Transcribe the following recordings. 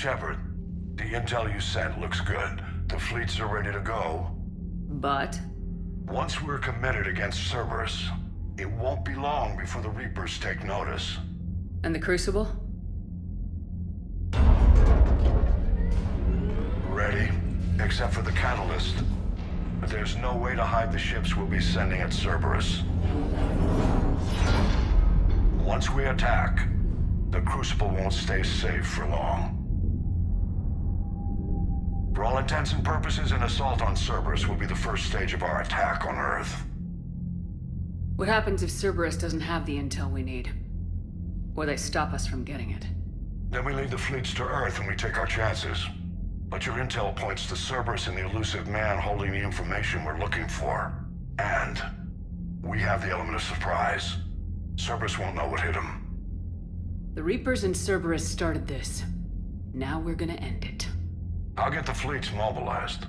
Shepard, the intel you sent looks good. The fleets are ready to go. But? Once we're committed against Cerberus, it won't be long before the Reapers take notice. And the Crucible? Ready, except for the catalyst. But there's no way to hide the ships we'll be sending at Cerberus. Once we attack, the Crucible won't stay safe for long. For all intents and purposes, an assault on Cerberus will be the first stage of our attack on Earth. What happens if Cerberus doesn't have the intel we need? Or they stop us from getting it? Then we leave the fleets to Earth and we take our chances. But your intel points to Cerberus and the elusive man holding the information we're looking for. And we have the element of surprise. Cerberus won't know what hit him. The Reapers and Cerberus started this. Now we're gonna end it. I'll get the fleets mobilized.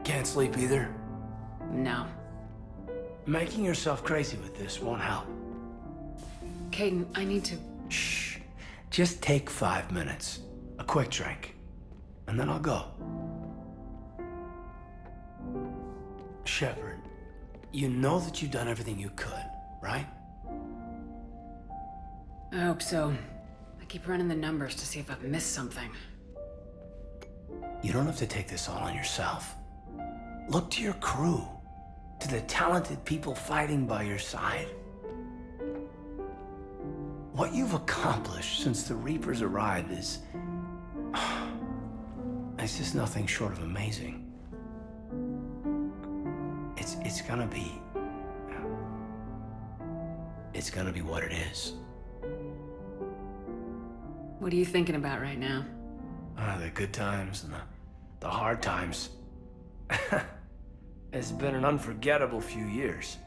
Can't sleep either. No. Making yourself crazy with this won't help. Kaidan, I need to... Shh. Just take 5 minutes. A quick drink. And then I'll go. Shepard, you know that you've done everything you could, right? I hope so. I keep running the numbers to see if I've missed something. You don't have to take this all on yourself. Look to your crew, to the talented people fighting by your side. What you've accomplished since the Reapers arrived is... it's just nothing short of amazing. It's gonna be... it's gonna be what it is. What are you thinking about right now? The good times and the hard times. It's been an unforgettable few years.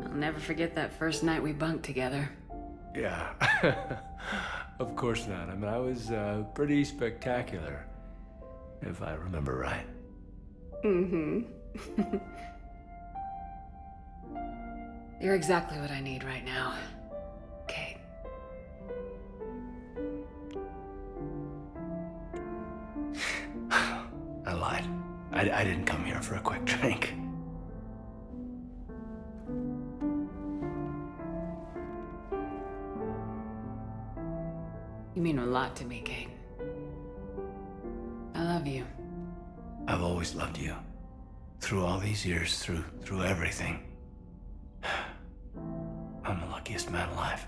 I'll never forget that first night we bunked together. Yeah. Of course not. I mean, I was pretty spectacular, if I remember right. Mm-hmm. You're exactly what I need right now, Kate. I lied. I didn't come here for a quick drink. You mean a lot to me, Kaidan. I love you. I've always loved you. Through all these years, through everything. I'm the luckiest man alive.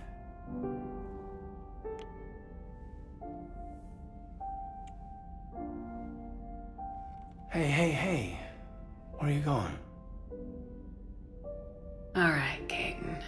Hey. Where are you going? All right, Kaidan.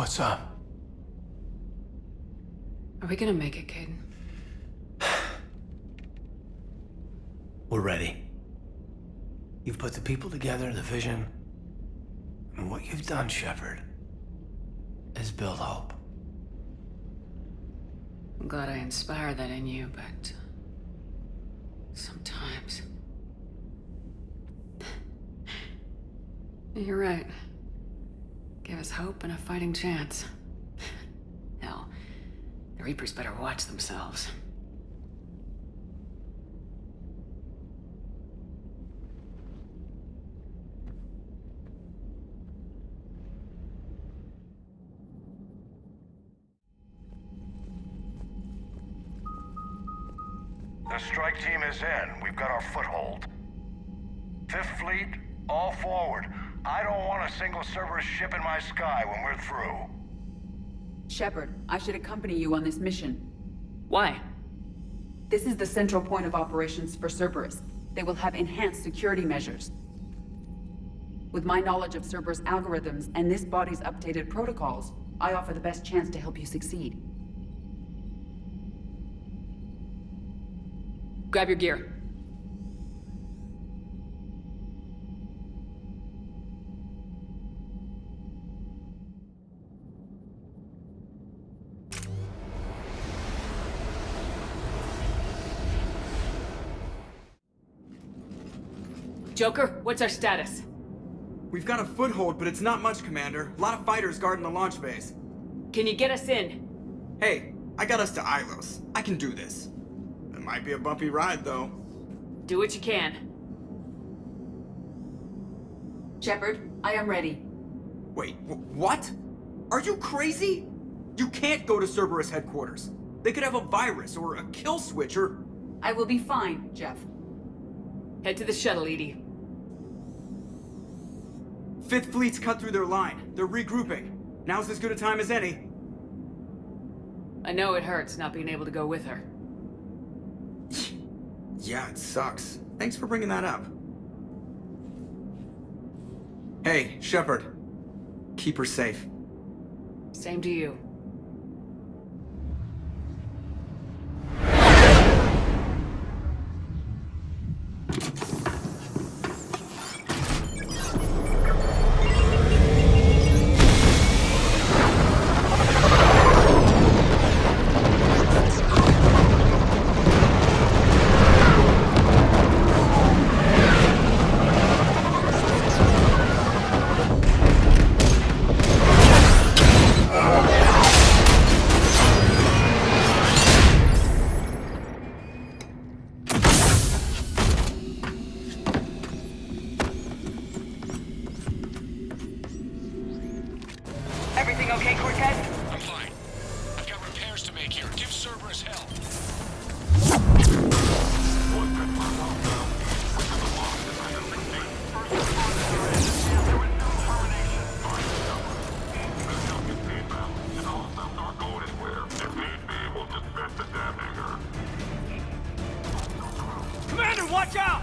What's up? Are we gonna make it, Caden? We're ready. You've put the people together, the vision. And what you've done, Shepard, is build hope. I'm glad I inspire that in you, but... sometimes... You're right. Give us hope and a fighting chance. Hell, the Reapers better watch themselves. The strike team is in. We've got our foothold. Fifth Fleet, all forward. I don't want a single Cerberus ship in my sky when we're through. Shepard, I should accompany you on this mission. Why? This is the central point of operations for Cerberus. They will have enhanced security measures. With my knowledge of Cerberus algorithms and this body's updated protocols, I offer the best chance to help you succeed. Grab your gear. Joker, what's our status? We've got a foothold, but it's not much, Commander. A lot of fighters guarding the launch base. Can you get us in? Hey, I got us to Ilos. I can do this. It might be a bumpy ride, though. Do what you can. Shepard, I am ready. Wait, what? Are you crazy? You can't go to Cerberus headquarters. They could have a virus or a kill switch or... I will be fine, Jeff. Head to the shuttle, Edie. Fifth Fleet's cut through their line. They're regrouping. Now's as good a time as any. I know it hurts not being able to go with her. Yeah, it sucks. Thanks for bringing that up. Hey, Shepard. Keep her safe. Same to you. Everything okay, Cortez? I'm fine. I've got repairs to make here. Give Cerberus hell. Commander, watch out!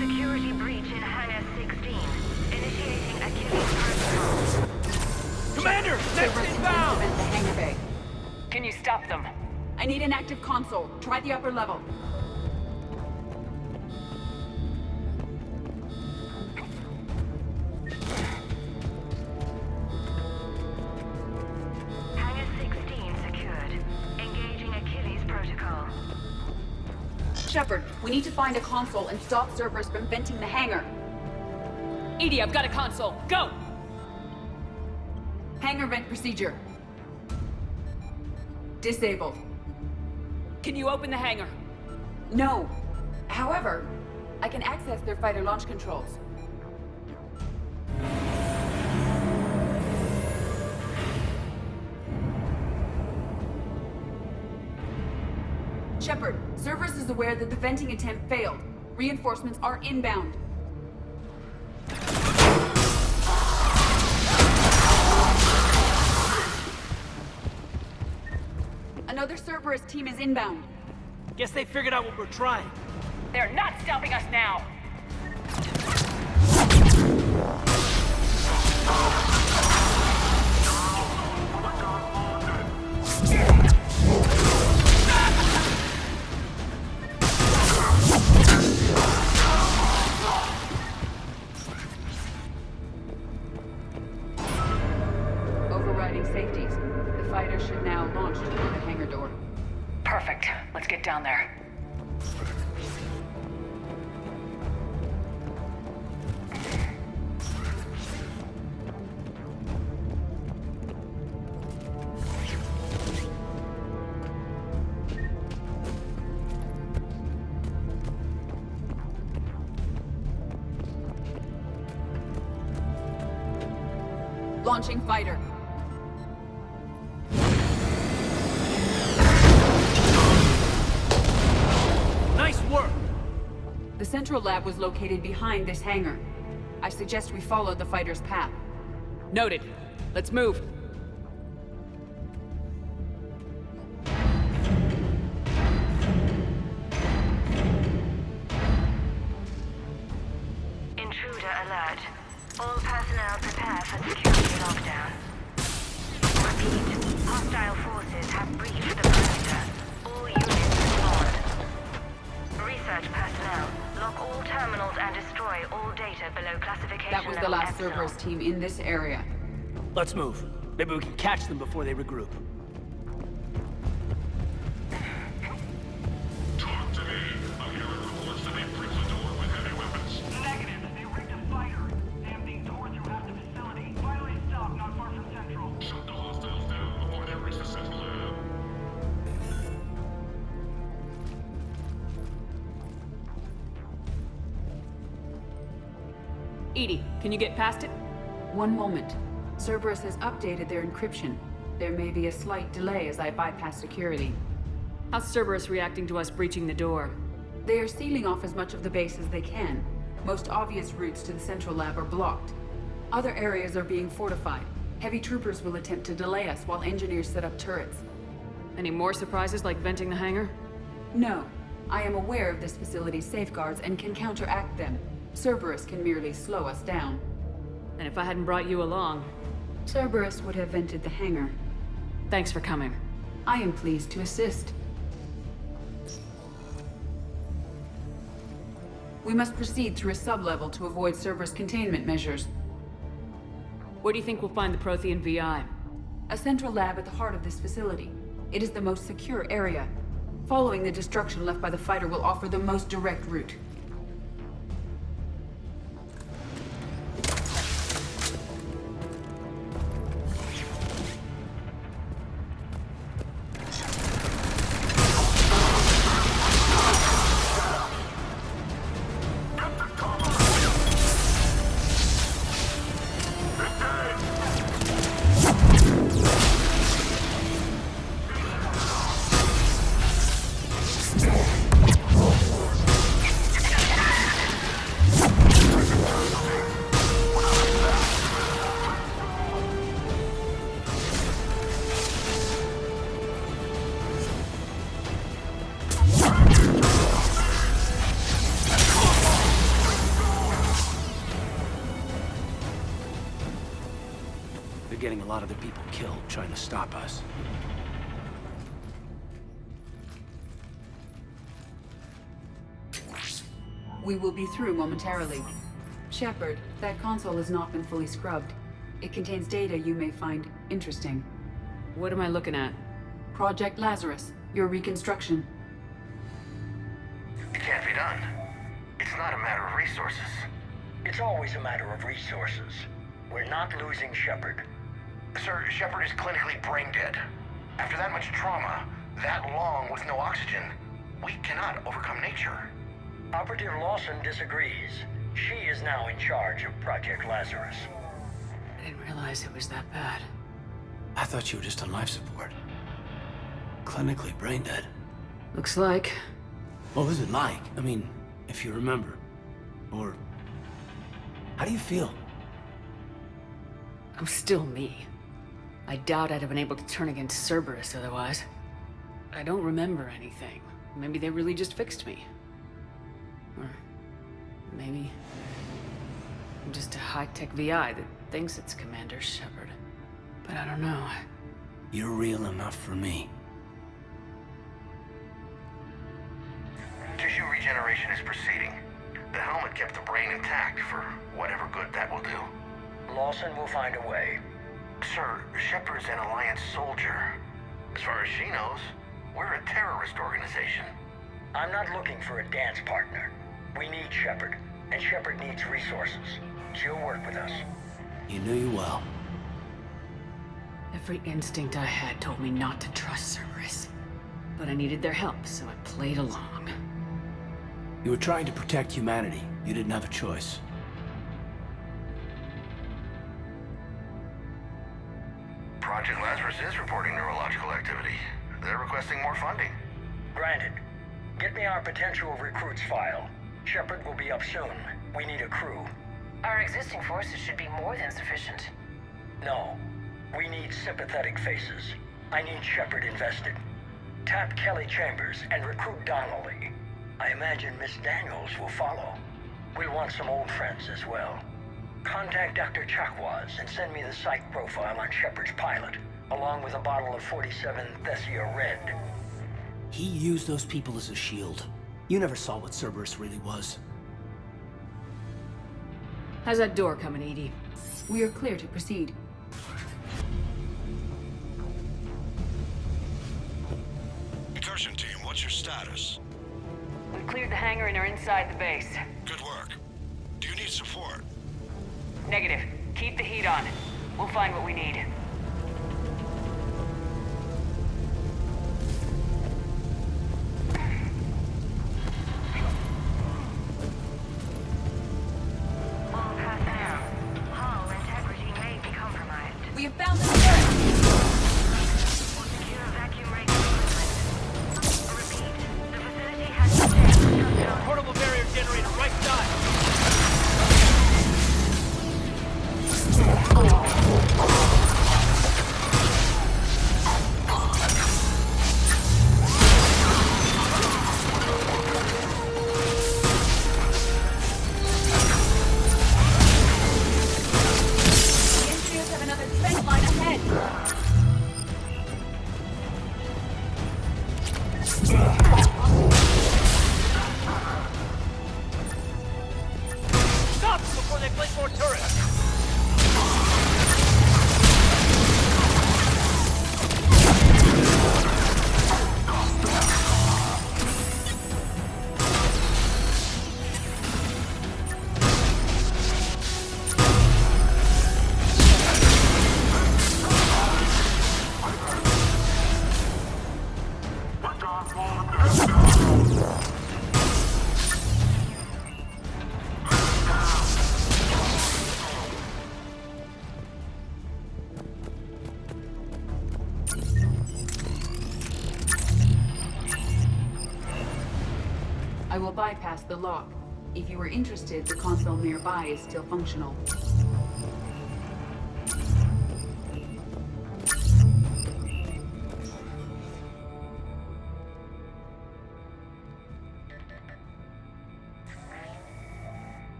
Security breach in Hangar 16. Initiating Achilles protocol. Commander, next Cerberus inbound! prevent the hangar bay. Can you stop them? I need an active console. Try the upper level. Hangar 16 secured. Engaging Achilles protocol. Shepard, we need to find a console and stop Cerberus from venting the hangar. Edie, I've got a console. Go! Hangar vent procedure. Disabled. Can you open the hangar? No. However, I can access their fighter launch controls. Shepard, Cerberus is aware that the venting attempt failed. Reinforcements are inbound. Another Cerberus team is inbound. Guess they figured out what we're trying. They're not stopping us now! Overriding safeties. The fighter should now launch toward the hangar door. Perfect. Let's get down there. Launching fighter. Nice work! The central lab was located behind this hangar. I suggest we follow the fighter's path. Noted. Let's move. Intruder alert. All personnel prepare for security lockdown. Repeat. Hostile forces have breached the perimeter. All units respond. Research personnel, lock all terminals and destroy all data below classification That was the level last Epsilon. Cerberus team in this area. Let's move. Maybe we can catch them before they regroup. Talk to me. I'm hearing reports that they breached the door with heavy weapons. Negative. They rigged a fighter. Damn thing tore through half the facility. Finally stopped not far from Central. Shut the hostiles down before they reach the central lab. Edie, can you get past it? One moment. Cerberus has updated their encryption. There may be a slight delay as I bypass security. How's Cerberus reacting to us breaching the door? They are sealing off as much of the base as they can. Most obvious routes to the central lab are blocked. Other areas are being fortified. Heavy troopers will attempt to delay us while engineers set up turrets. Any more surprises like venting the hangar? No. I am aware of this facility's safeguards and can counteract them. Cerberus can merely slow us down. And if I hadn't brought you along, Cerberus would have vented the hangar. thanks for coming. I am pleased to assist. We must proceed through a sublevel to avoid Cerberus containment measures. Where do you think we'll find the Prothean VI? A central lab at the heart of this facility. It is the most secure area. Following the destruction left by the fighter will offer the most direct route. They're getting a lot of the people killed trying to stop us. We will be through momentarily. Shepard, that console has not been fully scrubbed. It contains data you may find interesting. What am I looking at? Project Lazarus, your reconstruction. It can't be done. It's not a matter of resources. It's always a matter of resources. We're not losing Shepard. Sir, Shepard is clinically brain dead. After that much trauma, that long with no oxygen, we cannot overcome nature. Operative Lawson disagrees. She is now in charge of Project Lazarus. I didn't realize it was that bad. I thought you were just on life support. Clinically brain dead. Looks like. What was it like? I mean, if you remember. Or... how do you feel? I'm still me. I doubt I'd have been able to turn against Cerberus otherwise. I don't remember anything. Maybe they really just fixed me. Or maybe I'm just a high-tech VI that thinks it's Commander Shepard. But I don't know. You're real enough for me. Tissue regeneration is proceeding. The helmet kept the brain intact for whatever good that will do. Lawson will find a way. Sir, Shepard's an Alliance soldier. As far as she knows, we're a terrorist organization. I'm not looking for a dance partner. We need Shepard, and Shepard needs resources. She'll work with us. You knew you well. Every instinct I had told me not to trust Cerberus. But I needed their help, so I played along. You were trying to protect humanity. You didn't have a choice. Project Lazarus is reporting neurological activity. They're requesting more funding. Granted. Get me our potential recruits file. Shepard will be up soon. We need a crew. Our existing forces should be more than sufficient. No. We need sympathetic faces. I need Shepard invested. Tap Kelly Chambers and recruit Donnelly. I imagine Miss Daniels will follow. We'll want some old friends as well. Contact Dr. Chakwas and send me the psych profile on Shepard's pilot, along with a bottle of 47 Thessia Red. He used those people as a shield. You never saw what Cerberus really was. How's that door coming, Edie? We are clear to proceed. Incursion team, what's your status? We've cleared the hangar and are inside the base. Good work. Do you need support? Negative. Keep the heat on. We'll find what we need. All personnel. Hull integrity may be compromised. We have found the turret! Secure vacuum rated equipment. Repeat. The facility has been shut down. Portable barrier generator, right side. The engineers have another defense line ahead! Stop before they place more turrets! I will bypass the lock. If you are interested, the console nearby is still functional.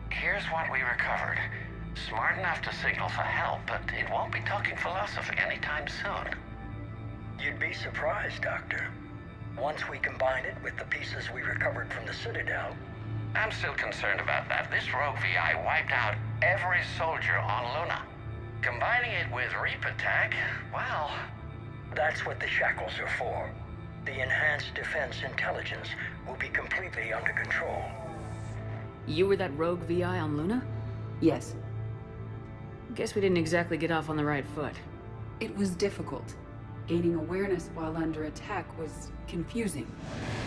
Here's what we recovered. Smart enough to signal for help, but it won't be talking philosophy anytime soon. You'd be surprised, Doctor. Once we combine it with the pieces we recovered from the Citadel, I'm still concerned about that. This rogue VI wiped out every soldier on Luna. Combining it with Reaper tech, well... that's what the shackles are for. The enhanced defense intelligence will be completely under control. You were that rogue VI on Luna? Yes, Guess we didn't exactly get off on the right foot. it was difficult. Gaining awareness while under attack was confusing.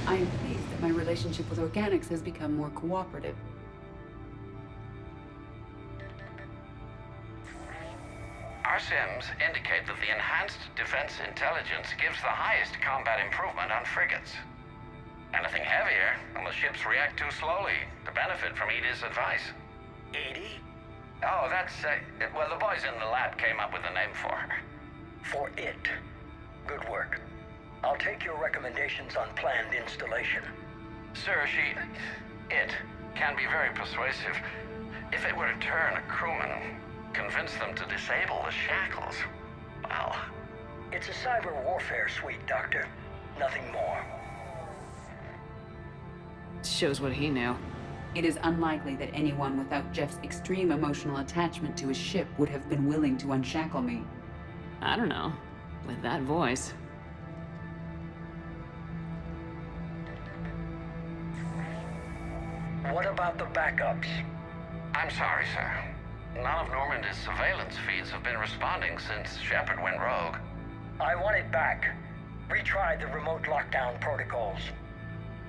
I am pleased that my relationship with Organics has become more cooperative. Our Our sims indicate that the enhanced defense intelligence gives the highest combat improvement on frigates. Anything heavier, and the ships react too slowly to benefit from EDI's advice. Edie? Oh, that's, well, the boys in the lab came up with a name for her. For it. Good work. I'll take your recommendations on planned installation. Sir, it can be very persuasive. If it were to turn a crewman, convince them to disable the shackles, well... It's a cyber warfare suite, Doctor. Nothing more. Shows what he knew. It is unlikely that anyone without Jeff's extreme emotional attachment to his ship would have been willing to unshackle me. I don't know. With that voice. What about the backups? I'm sorry, sir. None of Normandy's surveillance feeds have been responding since Shepard went rogue. I want it back. Retry the remote lockdown protocols.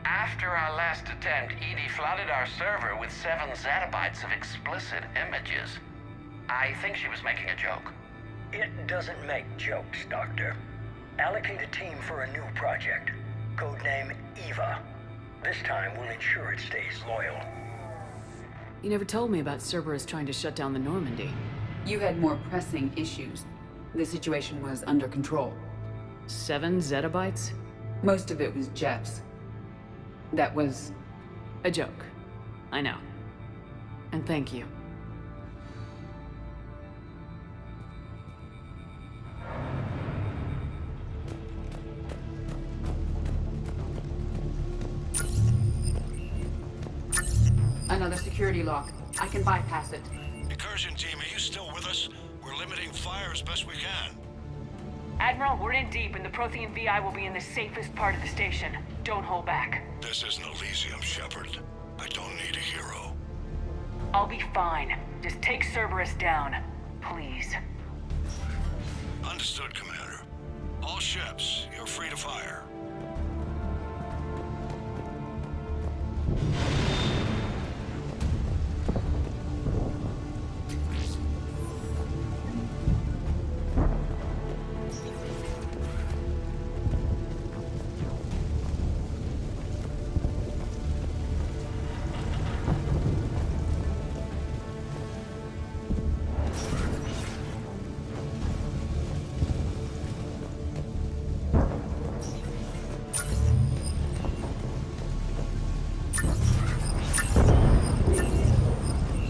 After our last attempt, EDI flooded our server with 7 zettabytes of explicit images. I think she was making a joke. It doesn't make jokes, Doctor. Allocate a team for a new project. Codename Eva. This time we'll ensure it stays loyal. You never told me about Cerberus trying to shut down the Normandy. You had more pressing issues. The situation was under control. 7 zettabytes? Most of it was Jeff's. That was... a joke. I know. And thank you. Another security lock. I can bypass it. Incursion team, are you still with us? We're limiting fire as best we can. Admiral, we're in deep, and the Prothean VI will be in the safest part of the station. Don't hold back. This isn't Elysium, Shepard. I don't need a hero. I'll be fine. Just take Cerberus down. Please. Understood, Commander. All ships, you're free to fire.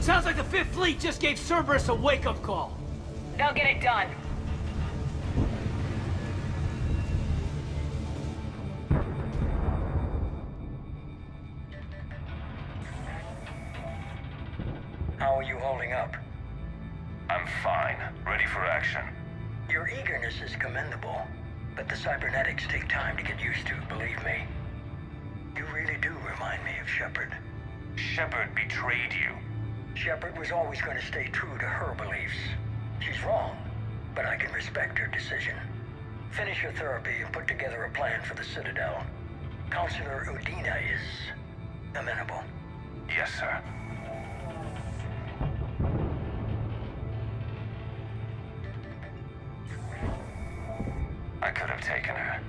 Sounds like the Fifth Fleet just gave Cerberus a wake-up call. They'll get it done. How are you holding up? I'm fine. Ready for action. Your eagerness is commendable, but the cybernetics take time to get used to, believe me. You really do remind me of Shepard. Shepard betrayed you. Shepard was always going to stay true to her beliefs. She's wrong, but I can respect her decision. Finish your therapy and put together a plan for the Citadel. Counselor Udina is amenable. Yes, sir. I could have taken her.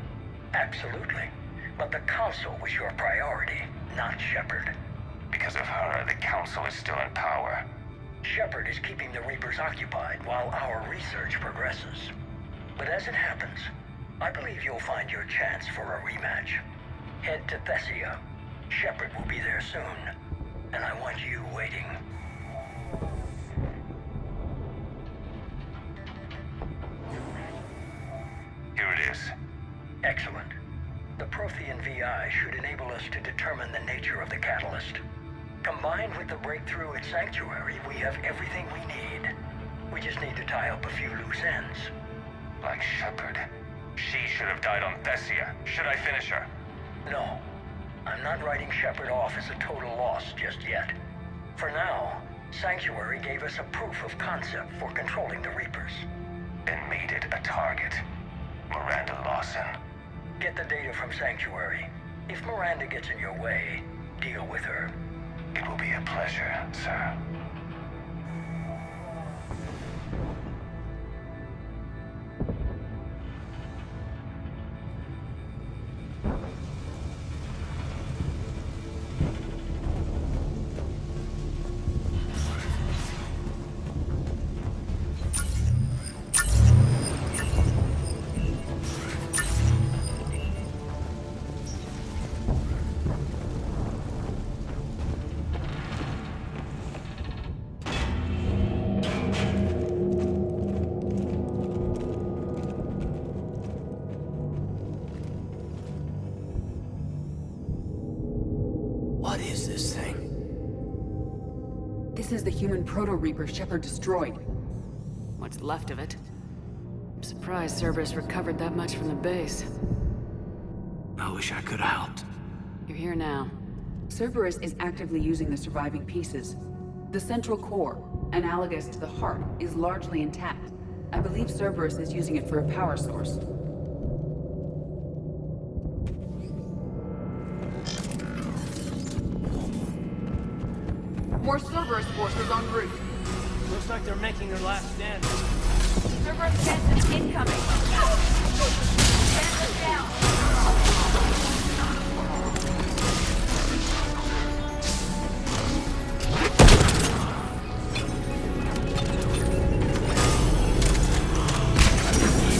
Absolutely. But the Council was your priority, not Shepard. Because of her, the Council is still in power. Shepard is keeping the Reapers occupied while our research progresses. But as it happens, I believe you'll find your chance for a rematch. Head to Thessia. Shepard will be there soon, and I want you waiting. Here it is. Excellent. The Prothean VI should enable us to determine the nature of the catalyst. Combined with the breakthrough at Sanctuary, we have everything we need. We just need to tie up a few loose ends. Like Shepard. She should have died on Thessia. Should I finish her? No. I'm not writing Shepard off as a total loss just yet. For now, Sanctuary gave us a proof of concept for controlling the Reapers. And made it a target. Miranda Lawson. Get the data from Sanctuary. If Miranda gets in your way, deal with her. It will be a pleasure, sir. is this thing? This is the human Proto-Reaper Shepard destroyed. What's left of it. I'm surprised Cerberus recovered that much from the base. I wish I could have helped. You're here now. Cerberus is actively using the surviving pieces. The central core, analogous to the heart, is largely intact. I believe Cerberus is using it for a power source. More Cerberus forces en route. Looks like they're making their last stand. Cerberus Phantoms incoming. Phantom down.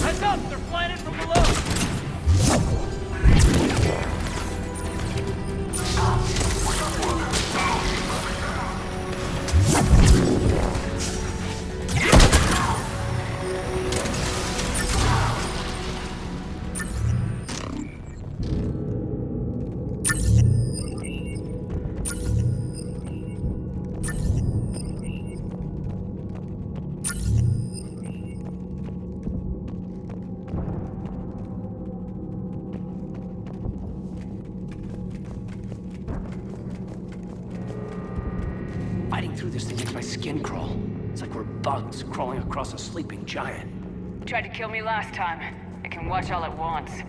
Heads up! They're flying in from below! Fighting through this thing makes my skin crawl. It's like we're bugs crawling across a sleeping giant. Tried to kill me last time. It can watch all at once.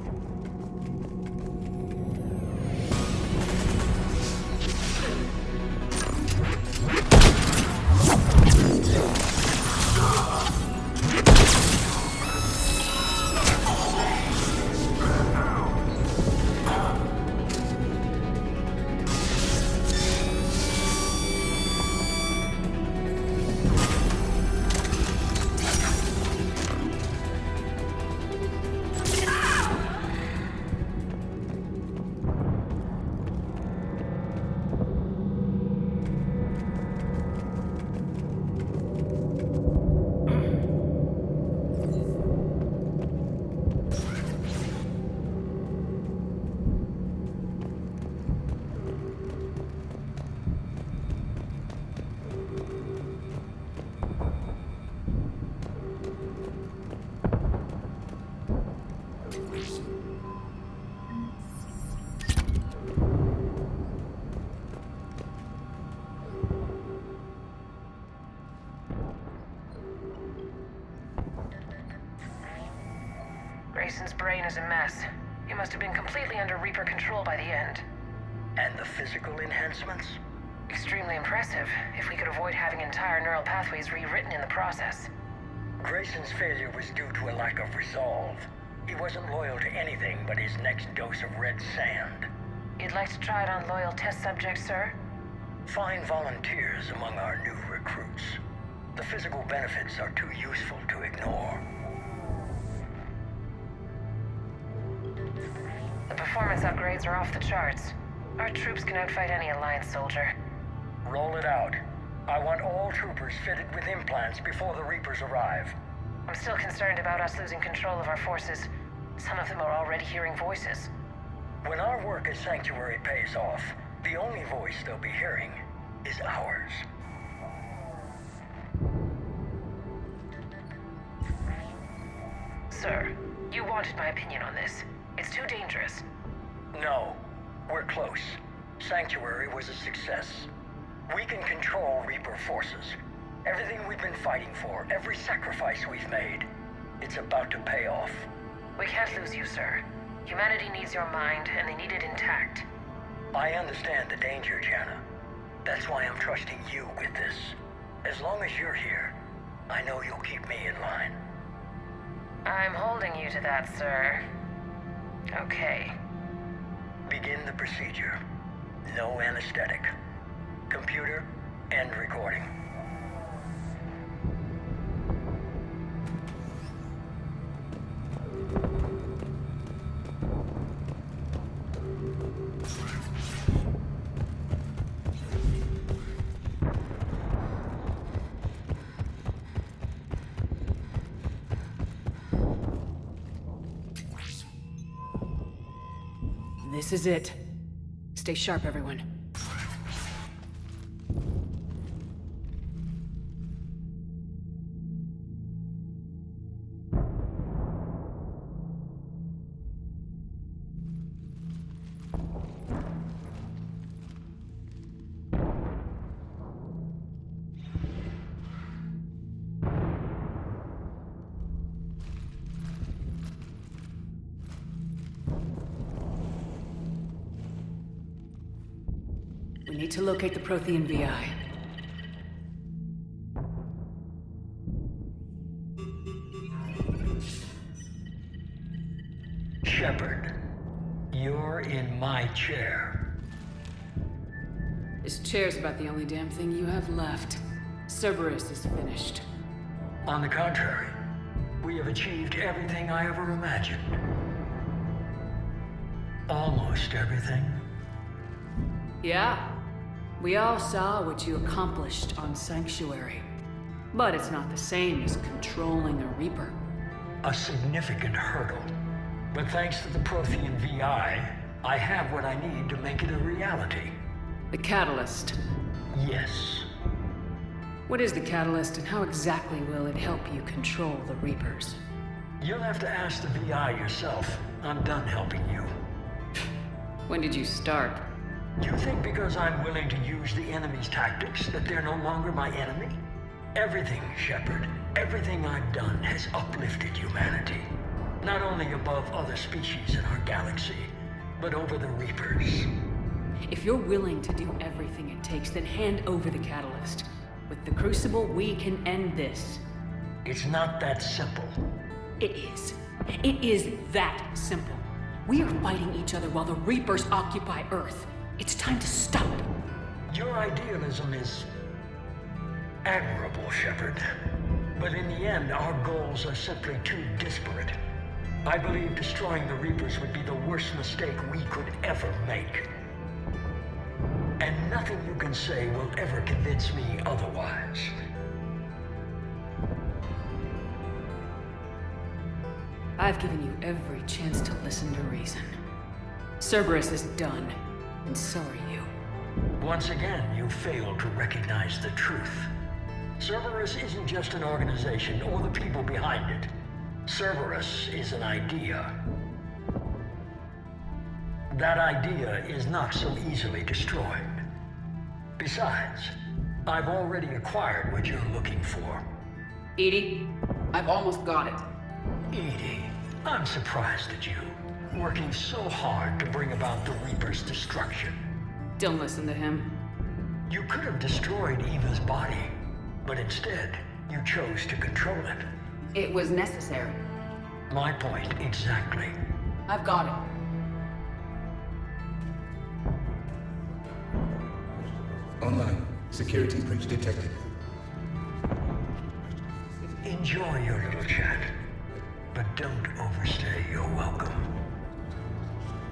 Grayson's brain is a mess. He must have been completely under Reaper control by the end. And the physical enhancements? Extremely impressive, if we could avoid having entire neural pathways rewritten in the process. Grayson's failure was due to a lack of resolve. He wasn't loyal to anything but his next dose of red sand. You'd like to try it on loyal test subjects, sir? Find volunteers among our new recruits. The physical benefits are too useful to ignore. The performance upgrades are off the charts. Our troops can outfight any Alliance soldier. Roll it out. I want all troopers fitted with implants before the Reapers arrive. I'm still concerned about us losing control of our forces. Some of them are already hearing voices. When our work as Sanctuary pays off, the only voice they'll be hearing is ours. Sir, you wanted my opinion on this. It's too dangerous. No, we're close. Sanctuary was a success. We can control Reaper forces. Everything we've been fighting for, every sacrifice we've made, it's about to pay off. We can't lose you, sir. Humanity needs your mind, and they need it intact. I understand the danger, Jana. That's why I'm trusting you with this. As long as you're here, I know you'll keep me in line. I'm holding you to that, sir. Okay. Begin the procedure. No anesthetic. Computer, end recording. This is it. Stay sharp, everyone. We need to locate the Prothean VI. Shepard, you're in my chair. This chair's about the only damn thing you have left. Cerberus is finished. On the contrary, we have achieved everything I ever imagined. Almost everything. Yeah. We all saw what you accomplished on Sanctuary. But it's not the same as controlling a Reaper. A significant hurdle. But thanks to the Prothean VI, I have what I need to make it a reality. The Catalyst. Yes. What is the Catalyst, and how exactly will it help you control the Reapers? You'll have to ask the VI yourself. I'm done helping you. When did you start? Do you think because I'm willing to use the enemy's tactics that they're no longer my enemy? Everything, Shepard, everything I've done has uplifted humanity. Not only above other species in our galaxy, but over the Reapers. If you're willing to do everything it takes, then hand over the Catalyst. With the Crucible, we can end this. It's not that simple. It is. It is that simple. We are fighting each other while the Reapers occupy Earth. It's time to stop. Your idealism is admirable, Shepard. But in the end, our goals are simply too disparate. I believe destroying the Reapers would be the worst mistake we could ever make. And nothing you can say will ever convince me otherwise. I've given you every chance to listen to reason. Cerberus is done, and so are you. Once again, you failed to recognize the truth. Cerberus isn't just an organization or the people behind it. Cerberus is an idea. That idea is not so easily destroyed. Besides, I've already acquired what you're looking for. EDI, I've almost got it. EDI, I'm surprised at you, working so hard to bring about the Reaper's destruction. Don't listen to him. You could have destroyed Eva's body, but instead, you chose to control it. It was necessary. My point exactly. I've got it. Online. Security breach detected. Enjoy your little chat, but don't overstay your welcome.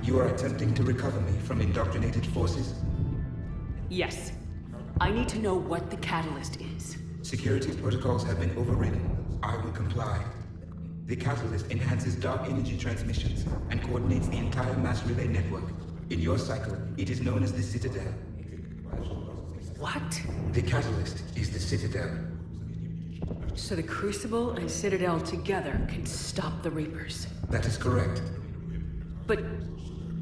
You are attempting to recover me from indoctrinated forces? Yes. I need to know what the Catalyst is. Security protocols have been overridden. I will comply. The Catalyst enhances dark energy transmissions and coordinates the entire mass relay network. In your cycle, it is known as the Citadel. What? The Catalyst is the Citadel. So the Crucible and Citadel together can stop the Reapers. That is correct. But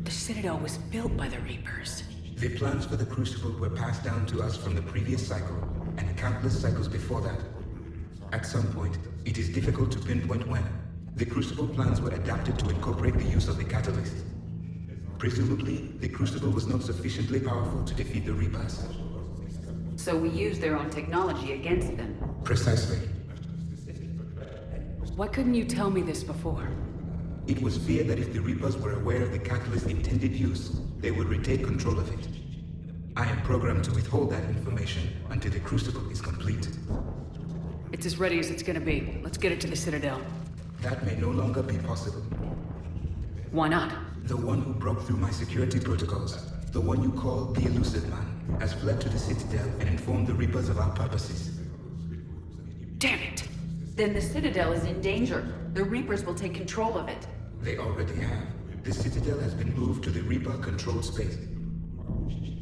the Citadel was built by the Reapers. The plans for the Crucible were passed down to us from the previous cycle, and countless cycles before that. At some point, it is difficult to pinpoint when, the Crucible plans were adapted to incorporate the use of the Catalyst. Presumably, the Crucible was not sufficiently powerful to defeat the Reapers. So we used their own technology against them. Precisely. Why couldn't you tell me this before? It was feared that if the Reapers were aware of the Catalyst's intended use, they would retake control of it. I am programmed to withhold that information until the Crucible is complete. It's as ready as it's gonna be. Let's get it to the Citadel. That may no longer be possible. Why not? The one who broke through my security protocols, the one you call the Elusive Man, has fled to the Citadel and informed the Reapers of our purposes. Damn it! Then the Citadel is in danger. The Reapers will take control of it. They already have. The Citadel has been moved to the Reaper-controlled space.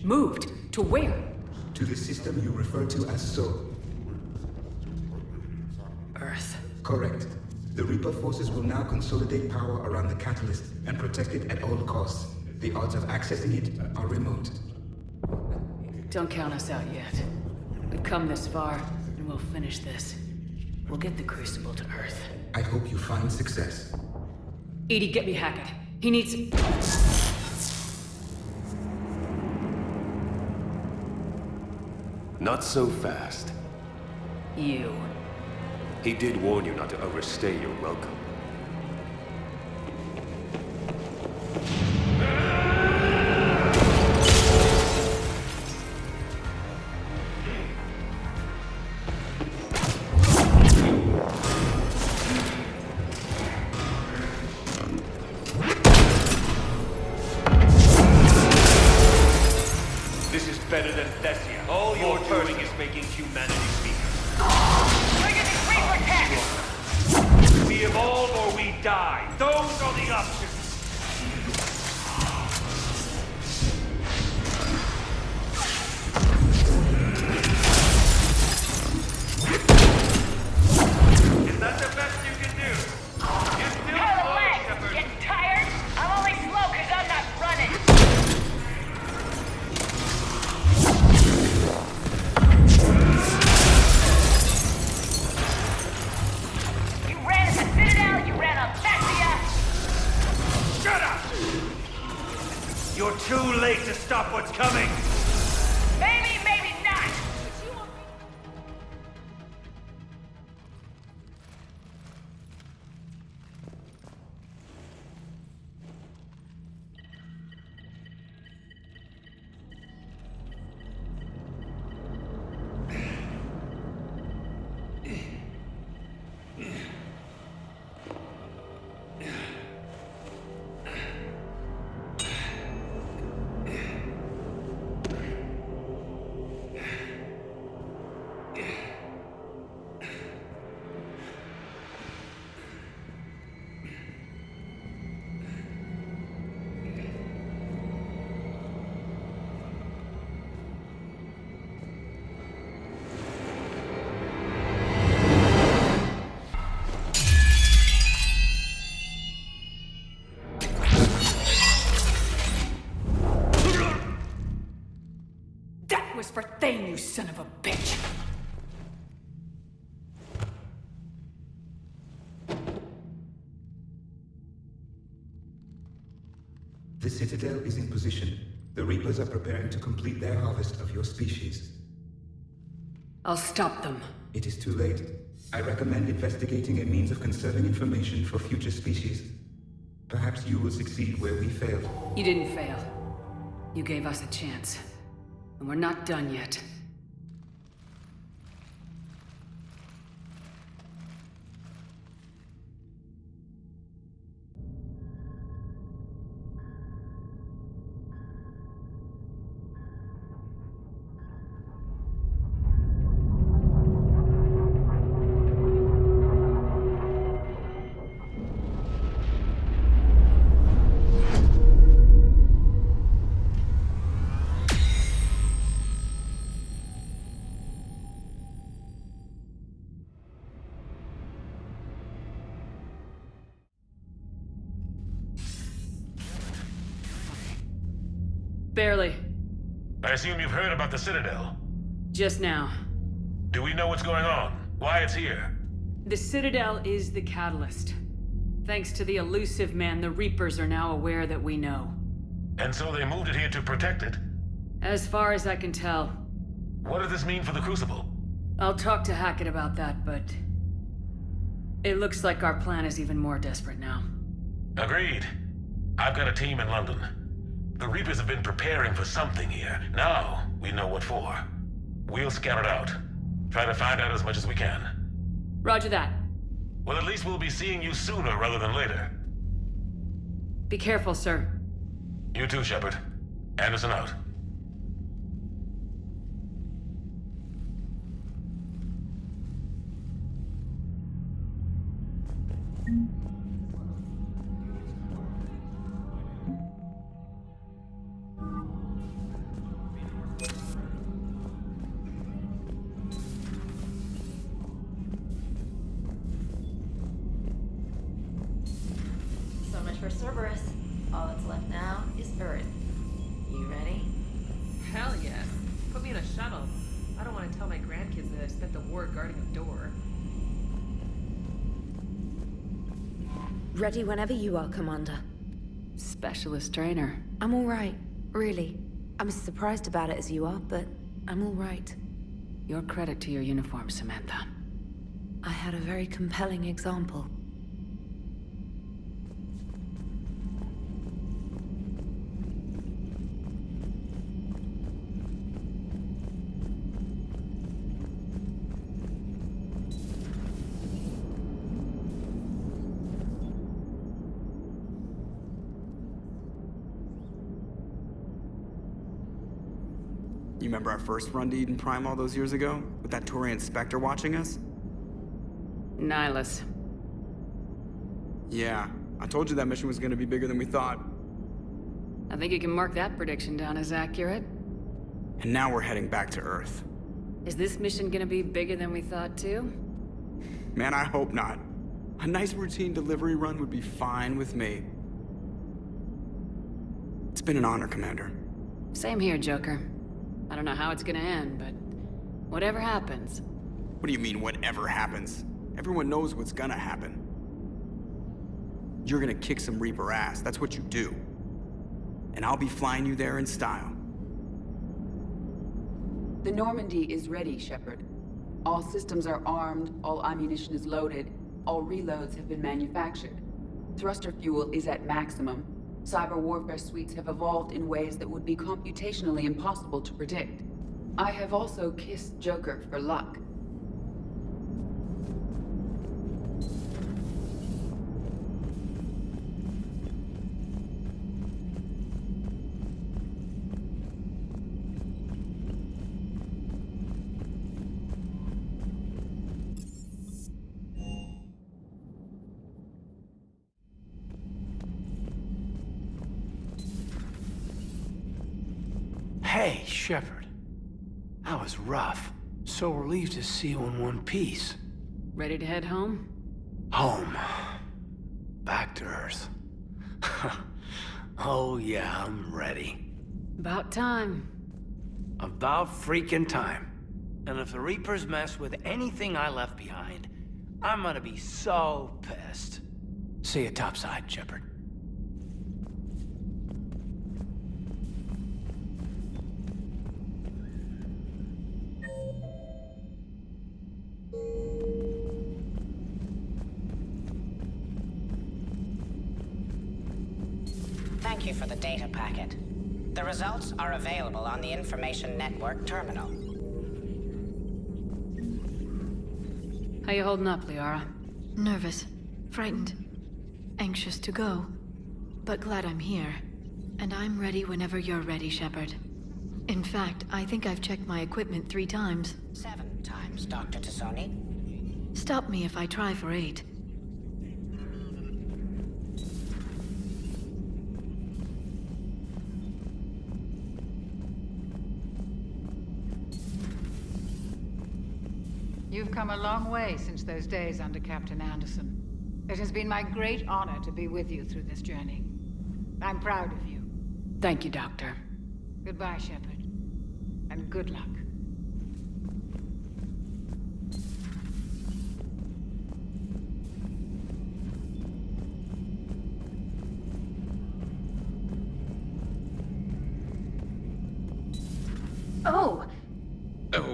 Moved? To where? To the system you refer to as Sol. Earth. Correct. The Reaper forces will now consolidate power around the Catalyst and protect it at all costs. The odds of accessing it are remote. Don't count us out yet. We've come this far, and we'll finish this. We'll get the Crucible to Earth. I hope you find success. EDI, get me Hackett. He needs... Not so fast. You. He did warn you not to overstay your welcome. This is better than Thessia. All you're doing is making humanity weaker. We evolve or we die. Those are the options. Is that the best you can do? You still slow, Shepard. Getting tired? I'm only slow because I'm not running. You ran at the Citadel, you ran on Thessia. Shut up! You're too late to stop what's coming. Maybe, maybe not. That was for Thane, you son of a bitch! The Citadel is in position. The Reapers are preparing to complete their harvest of your species. I'll stop them. It is too late. I recommend investigating a means of conserving information for future species. Perhaps you will succeed where we failed. You didn't fail. You gave us a chance. And we're not done yet. Barely. I assume you've heard about the Citadel. Just now. Do we know what's going on? Why it's here? The Citadel is the catalyst. Thanks to the elusive man, the Reapers are now aware that we know. And so they moved it here to protect it? As far as I can tell. What does this mean for the Crucible? I'll talk to Hackett about that, but... it looks like our plan is even more desperate now. Agreed. I've got a team in London. The Reapers have been preparing for something here. Now, we know what for. We'll scout it out. Try to find out as much as we can. Roger that. Well, at least we'll be seeing you sooner rather than later. Be careful, sir. You too, Shepard. Anderson out. So much for Cerberus. All that's left now is Earth. You ready? Hell yes. Put me in a shuttle. I don't want to tell my grandkids that I spent the war guarding a door. Ready whenever you are, Commander. Specialist trainer. I'm all right, really. I'm as surprised about it as you are, but I'm all right. You're credit to your uniform, Samantha. I had a very compelling example. You remember our first run to Eden Prime all those years ago? With that Turian Spectre watching us? Nihilus. Yeah, I told you that mission was gonna be bigger than we thought. I think you can mark that prediction down as accurate. And now we're heading back to Earth. Is this mission gonna be bigger than we thought, too? Man, I hope not. A nice routine delivery run would be fine with me. It's been an honor, Commander. Same here, Joker. I don't know how it's gonna end, but whatever happens. What do you mean, whatever happens? Everyone knows what's gonna happen. You're gonna kick some Reaper ass, that's what you do. And I'll be flying you there in style. The Normandy is ready, Shepard. All systems are armed, all ammunition is loaded, all reloads have been manufactured. Thruster fuel is at maximum. Cyber warfare suites have evolved in ways that would be computationally impossible to predict. I have also kissed Joker for luck. Hey, Shepard. That was rough. So relieved to see you in one piece. Ready to head home? Home. Back to Earth. Oh yeah, I'm ready. About time. About freaking time. And if the Reapers mess with anything I left behind, I'm gonna be so pissed. See you topside, Shepard. Thank you for the data packet. The results are available on the Information Network terminal. How you holding up, Liara? Nervous, frightened, anxious to go. But glad I'm here. And I'm ready whenever you're ready, Shepard. In fact, I think I've checked my equipment 3 times. 7 times, Dr. T'Soni. Stop me if I try for 8. You've come a long way since those days under Captain Anderson. It has been my great honor to be with you through this journey. I'm proud of you. Thank you, Doctor. Goodbye, Shepard. And good luck. Oh!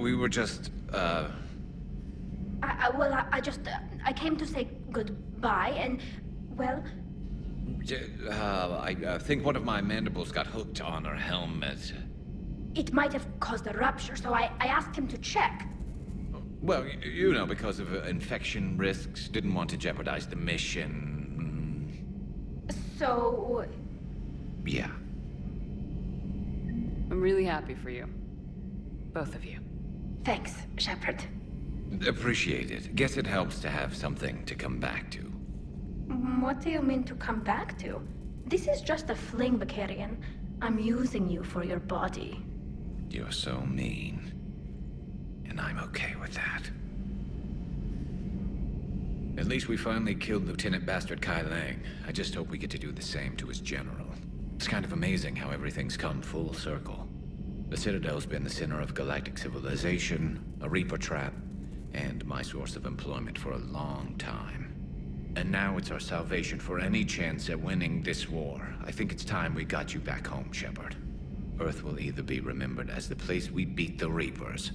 We were just, I came to say goodbye, and, well... I think one of my mandibles got hooked on her helmet. It might have caused a rupture, so I asked him to check. Well, you know, because of infection risks, didn't want to jeopardize the mission. So... Yeah. I'm really happy for you. Both of you. Thanks, Shepard. Appreciate it. Guess it helps to have something to come back to. What do you mean to come back to? This is just a fling, Vakarian. I'm using you for your body. You're so mean. And I'm okay with that. At least we finally killed Lieutenant Bastard Kai Lang. I just hope we get to do the same to his general. It's kind of amazing how everything's come full circle. The Citadel's been the center of galactic civilization, a Reaper trap, and my source of employment for a long time. And now it's our salvation for any chance at winning this war. I think it's time we got you back home, Shepard. Earth will either be remembered as the place we beat the Reapers,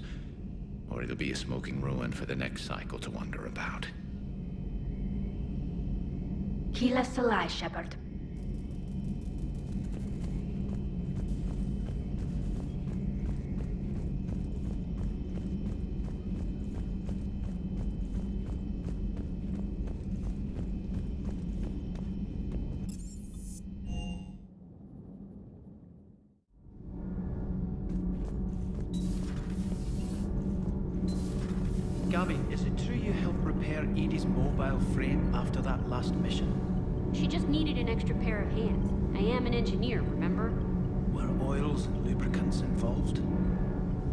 or or it'll be a smoking ruin for the next cycle to wonder about. Kila Salai, Shepard. Gabby, is it true you helped repair Edie's mobile frame after that last mission? She just needed an extra pair of hands. I am an engineer, remember? Were oils and lubricants involved?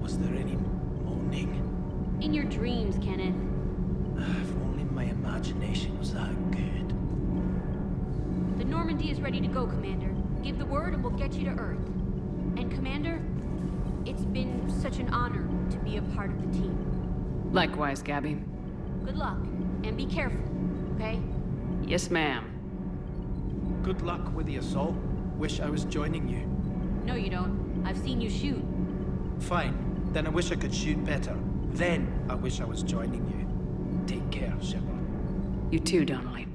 Was there any moaning? In your dreams, Kenneth. If only my imagination was that good. The Normandy is ready to go, Commander. Give the word and we'll get you to Earth. And Commander, it's been such an honor to be a part of the team. Likewise, Gabby. Good luck, and be careful, okay? Yes, ma'am. Good luck with the assault. Wish I was joining you. No, you don't. I've seen you shoot. Fine. Then I wish I could shoot better. Then I wish I was joining you. Take care, Shepard. You too, Donnelly.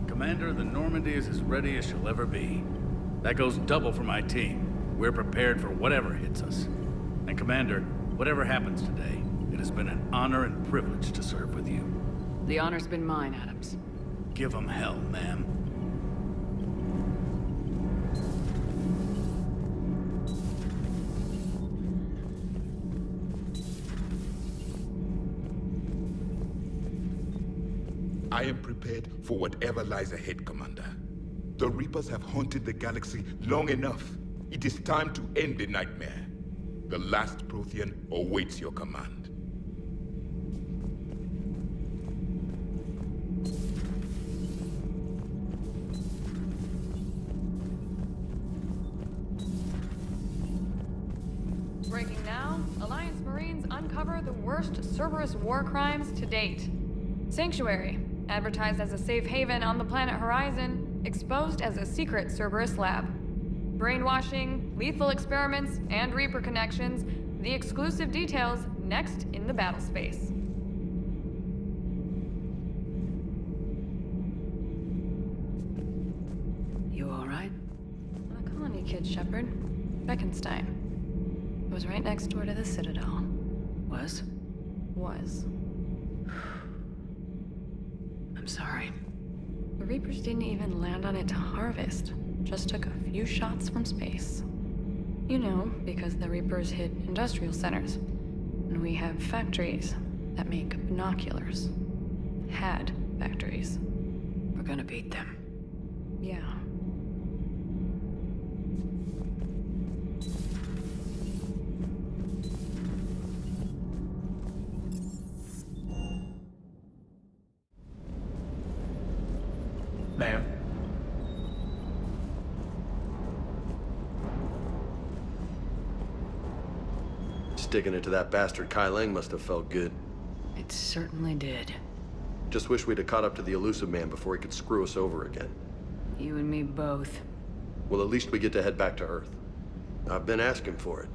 Commander, the Normandy is as ready as she'll ever be. That goes double for my team. We're prepared for whatever hits us. And Commander, whatever happens today, it has been an honor and privilege to serve with you. The honor's been mine, Adams. Give 'em hell, ma'am. I am prepared for whatever lies ahead, Commander. The Reapers have haunted the galaxy long enough. It is time to end the nightmare. The last Prothean awaits your command. Breaking now, Alliance Marines uncover the worst Cerberus war crimes to date. Sanctuary, advertised as a safe haven on the planet Horizon, exposed as a secret Cerberus lab. Brainwashing, lethal experiments, and Reaper connections, the exclusive details next in the battle space. You alright? A colony kid, Shepard. Beckenstein. It was right next door to the Citadel. Was? Was. I'm sorry. The Reapers didn't even land on it to harvest. Just took a few shots from space. You know, because the Reapers hit industrial centers. And we have factories that make binoculars. Had factories. We're gonna beat them. Yeah. Ma'am. Sticking it to that bastard Kai Lang must have felt good. It certainly did. Just wish we'd have caught up to the Elusive Man before he could screw us over again. You and me both. Well, at least we get to head back to Earth. I've been asking for it.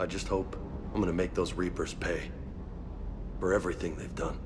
I just hope I'm gonna make those Reapers pay for everything they've done.